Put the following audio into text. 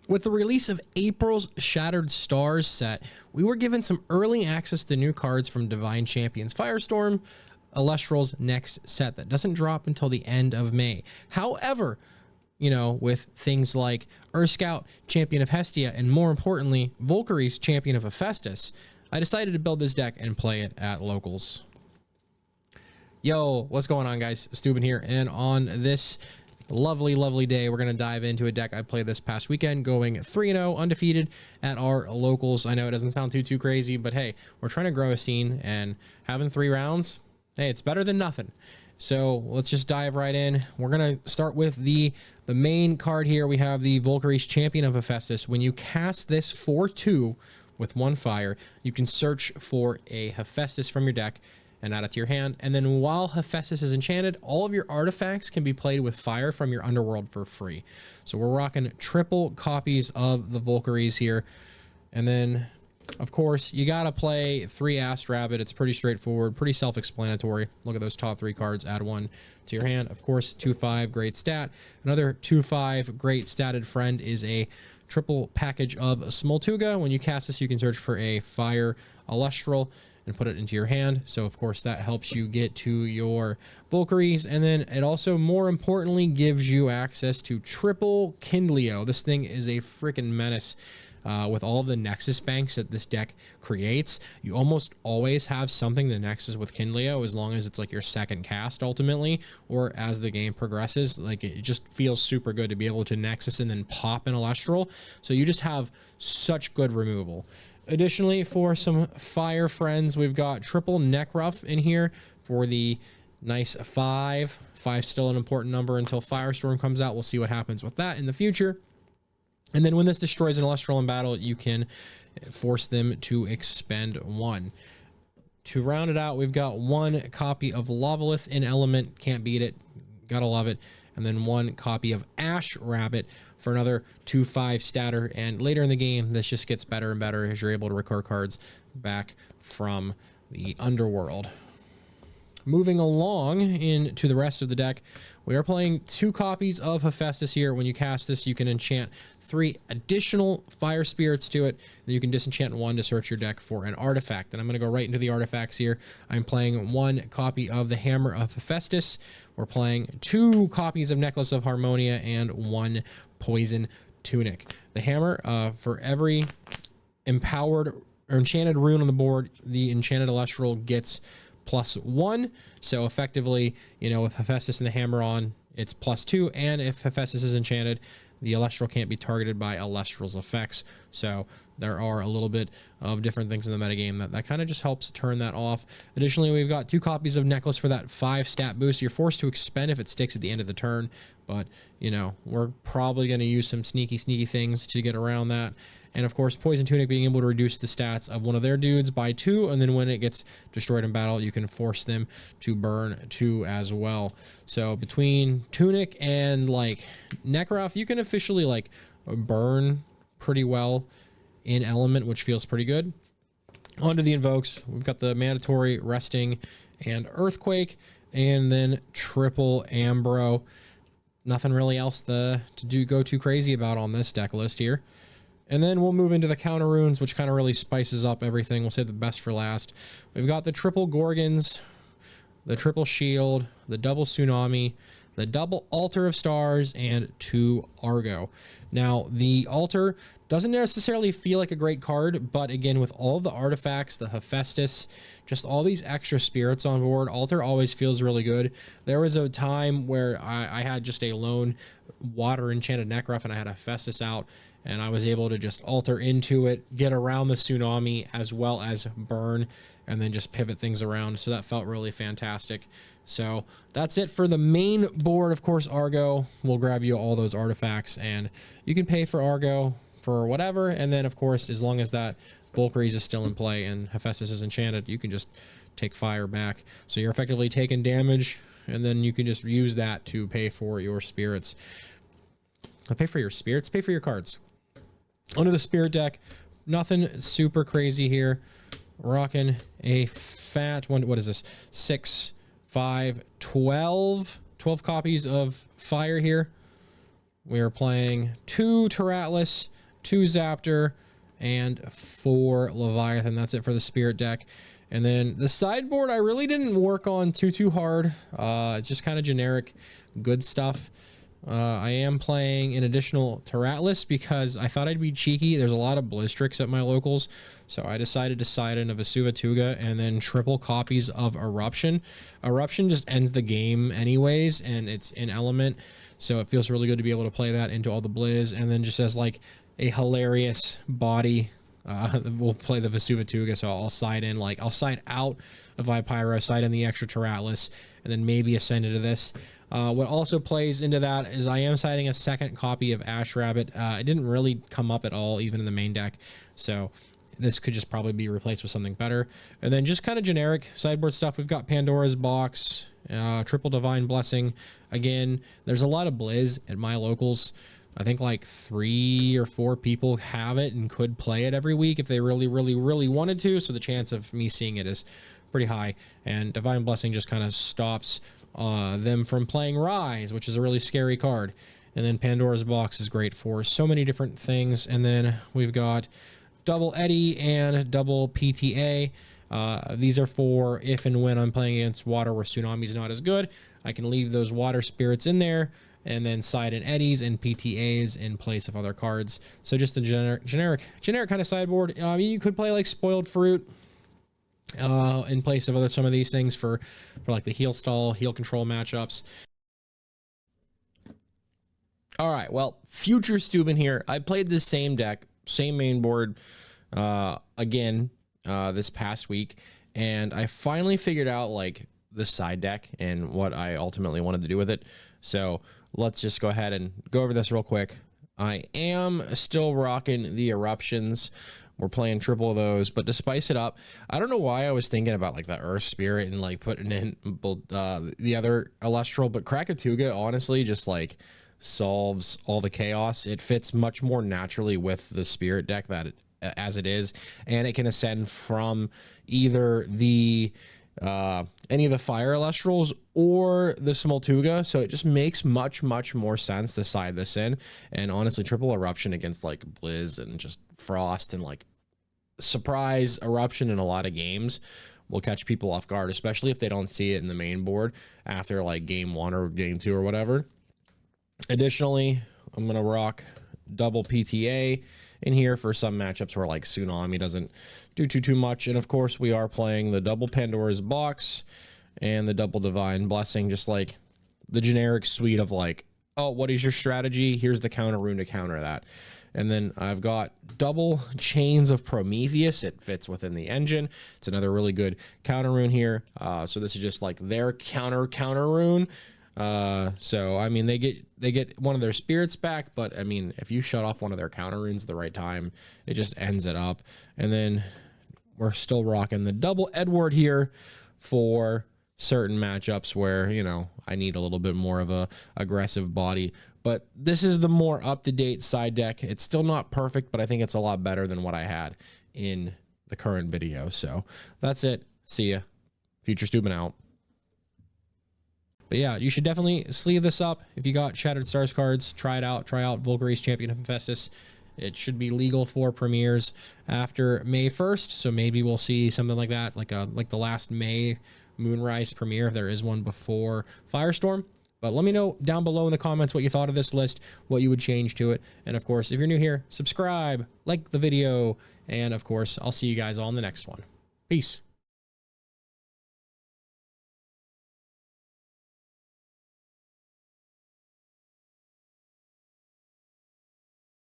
With the release of April's Shattered Stars set, we were given some early access to new cards from Divine Champions Firestorm, Elestrals' next set that doesn't drop until the end of May. However, you know, with things like Scout Champion of Hestia, and more importantly, Volcaries Champion of Hephaestus, I decided to build this deck and play it at locals. Yo, what's going on, guys? Steuben here, and on this lovely day, we're going to dive into a deck I played this past weekend, going 3-0 undefeated at our locals. I know it doesn't sound too crazy, but hey, we're trying to grow a scene, and having 3 rounds, hey, it's better than nothing. So let's just dive right in. We're going to start with the main card here. We have the Volcaries Champion of Hephaestus. When you cast this 4/2 with 1 fire, you can search for a Hephaestus from your deck and add it to your hand. And then while Hephaestus is enchanted, all of your artifacts can be played with fire from your underworld for free. So we're rocking triple copies of the Volcaries here. And then, of course, you got to play 3 Asked Rabbit. It's pretty straightforward, pretty self-explanatory. Look at those top 3 cards, add 1 to your hand. Of course, 2/5, great stat. Another 2/5, great statted friend is a triple package of Smoltuga. When you cast this, you can search for a fire Elestral and put it into your hand. So of course that helps you get to your Volcaries, and then it also more importantly gives you access to triple Kindleo. This thing is a freaking menace. With all of the Nexus banks that this deck creates, you almost always have something to Nexus with Kindleo, as long as it's like your second cast ultimately, or as the game progresses. Like, it just feels super good to be able to Nexus and then pop an Elestral. So you just have such good removal. Additionally, for some fire friends, we've got triple Necruff in here for the nice 5. 5's still an important number until Firestorm comes out. We'll see what happens with that in the future. And then when this destroys an Elestral in battle, you can force them to expend 1. To round it out, we've got 1 copy of Lavalith in Element. Can't beat it. Gotta love it. And then 1 copy of Ash Rabbit for another 2/5 statter. And later in the game, this just gets better and better as you're able to recur cards back from the underworld. Moving along into the rest of the deck, we are playing 2 copies of Hephaestus here. When you cast this, you can enchant 3 additional fire spirits to it. Then you can disenchant 1 to search your deck for an artifact. And I'm going to go right into the artifacts here. I'm playing 1 copy of the Hammer of Hephaestus. We're playing 2 copies of Necklace of Harmonia and 1 Poison Tunic. The Hammer, for every empowered or enchanted rune on the board, the enchanted Elestral gets +1. So effectively, you know, with Hephaestus and the Hammer on, it's +2. And if Hephaestus is enchanted, the Elestral can't be targeted by Elestral's effects. So there are a little bit of different things in the metagame that kind of just helps turn that off. Additionally, we've got 2 copies of Necklace for that 5 stat boost. You're forced to expend if it sticks at the end of the turn, but you know, we're probably going to use some sneaky things to get around that. And of course, Poison Tunic being able to reduce the stats of one of their dudes by 2, and then when it gets destroyed in battle, you can force them to burn 2 as well. So between Tunic and like Necroff, you can officially like burn pretty well in Element, which feels pretty good. Onto the invokes, we've got the mandatory Resting and Earthquake, and then triple Ambro. Nothing really else to go too crazy about on this deck list here. And then we'll move into the counter runes, which kind of really spices up everything. We'll save the best for last. We've got the triple Gorgons, the triple Shield, the double Tsunami, the double Altar of Stars, and 2 Argo. Now, the Altar doesn't necessarily feel like a great card, but again, with all the artifacts, the Hephaestus, just all these extra spirits on board, Altar always feels really good. There was a time where I had just a lone water enchanted Necroff and I had a Hephaestus out, and I was able to just alter into it, get around the Tsunami, as well as burn, and then just pivot things around. So that felt really fantastic. So that's it for the main board. Of course, Argo will grab you all those artifacts, and you can pay for Argo for whatever. And then, of course, as long as that Volcaries is still in play and Hephaestus is enchanted, you can just take fire back. So you're effectively taking damage, and then you can just use that to pay for your spirits. Pay for your spirits? Pay for your cards. Under the spirit deck, nothing super crazy here. Rocking a fat one. What is this? 6, 5, 12 copies of fire here. we are playing 2 Terratlas, 2 Zaptor, and 4 Leviathan. That's it for the Spirit deck. And then the sideboard, I really didn't work on too hard. It's just kind of generic, good stuff. I am playing an additional Terratlas because I thought I'd be cheeky. There's a lot of Blistrix at my locals, so I decided to side in a Vesuvatuga and then triple copies of Eruption. Eruption just ends the game anyways, and it's an element, so it feels really good to be able to play that into all the Blizz, and then just as like a hilarious body. We'll play the Vesuvatuga, so I'll side in, like, I'll side out of Vipyro, side in the extra Terratlas, and then maybe ascend into this. What also plays into that is I am siding a second copy of Ash Rabbit. It didn't really come up at all, even in the main deck, so this could just probably be replaced with something better. And then just kind of generic sideboard stuff. We've got Pandora's Box, triple Divine Blessing. Again, there's a lot of Blizz at my locals. I think like 3 or 4 people have it and could play it every week if they really wanted to. So the chance of me seeing it is pretty high. And Divine Blessing just kind of stops them from playing Rise, which is a really scary card. And then Pandora's Box is great for so many different things. And then we've got double Eddy and double PTA. These are for if and when I'm playing against water where Tsunami's not as good. I can leave those water spirits in there and then side in Eddies and PTAs in place of other cards. So just a generic kind of sideboard. I mean, you could play like Spoiled Fruit in place of some of these things for like the heal stall, heal control matchups. All right, well, future Steuben here. I played this same deck, same main board again this past week, and I finally figured out like the side deck and what I ultimately wanted to do with it. So let's just go ahead and go over this real quick. I am still rocking the Eruptions. We're playing triple of those, but to spice it up, I don't know why I was thinking about like the Earth Spirit and like putting in the other Elestral, but Krakatuga honestly just like solves all the chaos. It fits much more naturally with the Spirit deck as it is, and it can ascend from either the any of the fire Elestrals or the Smoltuga, so it just makes much more sense to side this in. And honestly, triple Eruption against like Blizz and just Frost and like surprise Eruption in a lot of games will catch people off guard, especially if they don't see it in the main board after like game 1 or game 2 or whatever. Additionally, I'm gonna rock double PTA in here for some matchups where like Tsunami doesn't do too much. And of course we are playing the double Pandora's Box and the double Divine Blessing, just like the generic suite of like, oh, what is your strategy? Here's the counter rune to counter that. And then I've got double Chains of Prometheus. It fits within the engine. It's another really good counter rune here. So this is just like their counter rune. So I mean, they get one of their spirits back, but I mean, if you shut off one of their counter runes at the right time, it just ends it up. And then we're still rocking the double Edward here for certain matchups where, you know, I need a little bit more of a aggressive body. But this is the more up-to-date side deck. It's still not perfect, but I think it's a lot better than what I had in the current video. So that's it. See ya. Future Steuben out. But yeah, you should definitely sleeve this up. If you got Shattered Stars cards, try it out. Try out Volcaries Champion of Hephaestus. It should be legal for premieres after May 1st. So maybe we'll see something like that, like the last May Moonrise premiere, if there is one before Firestorm. But let me know down below in the comments what you thought of this list, what you would change to it. And of course, if you're new here, subscribe, like the video, and of course, I'll see you guys all in the next one. Peace.